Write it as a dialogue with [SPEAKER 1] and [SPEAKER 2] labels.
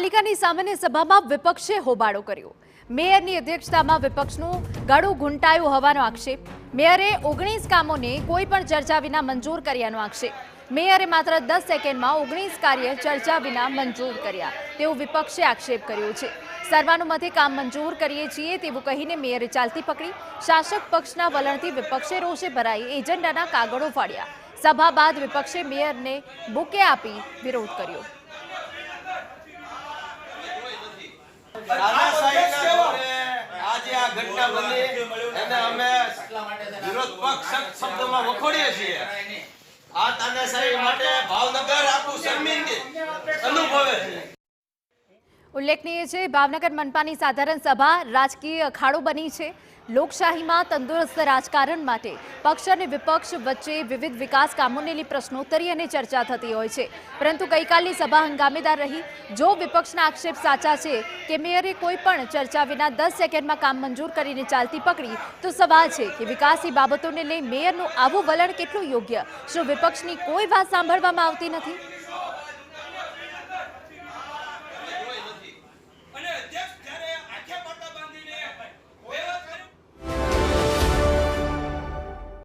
[SPEAKER 1] પાલિકાની સામાન્ય સભામાં વિપક્ષે હોબાળો કર્યો। મેયરની અધ્યક્ષતામાં વિપક્ષનું ગળું ઘૂંટાયું હોવાનો આક્ષેપ। મેયરે 19 કામોને કોઈ પણ ચર્ચા વિના મંજૂર કર્યાનો આક્ષેપ। મેયરે માત્ર 10 સેકન્ડમાં 19 કાર્ય ચર્ચા વિના મંજૂર કર્યા તેવો વિપક્ષે આક્ષેપ કર્યો છે। સર્વાનુમતે કામ મંજૂર કરીએ છીએ તેવું કહીને મેયરે ચાલતી પકડી। શાસક પક્ષના વલણથી વિપક્ષે રોષે ભરાઈ એજન્ડાના કાગળો ફાડ્યા। સભા બાદ વિપક્ષે મેયરને બુકે આપી વિરોધ કર્યો।
[SPEAKER 2] આજે આ ઘટના બની એને અમે વિરોધ પક્ષ શબ્દમાં વખોડીએ છીએ। આ તાનાશાહી માટે ભાવનગર આખું શર્મિંદગી અનુભવે છે।
[SPEAKER 1] ઉલ્લેખનીય છે ભાવનગર મનપાની સાધારણ સભા રાજકીય અખાડો બની છે। લોકશાહીમાં તંદુરસ્ત રાજકારણ માટે પક્ષ અને વિપક્ષ વચ્ચે વિવિધ વિકાસ કામોને લઈ પ્રશ્નોત્તરી અને ચર્ચા થતી હોય છે, પરંતુ ગઈકાલની સભા હંગામેદાર રહી। જો વિપક્ષના આક્ષેપ સાચા છે કે મેયરે કોઈ પણ ચર્ચા વિના 10 સેકન્ડમાં કામ મંજૂર કરીને ચાલતી પકડી, તો સવાલ છે કે વિકાસની બાબતોને લઈ મેયરનું આવું વલણ કેટલું યોગ્ય? શું વિપક્ષની કોઈ વાત સાંભળવામાં આવતી નથી?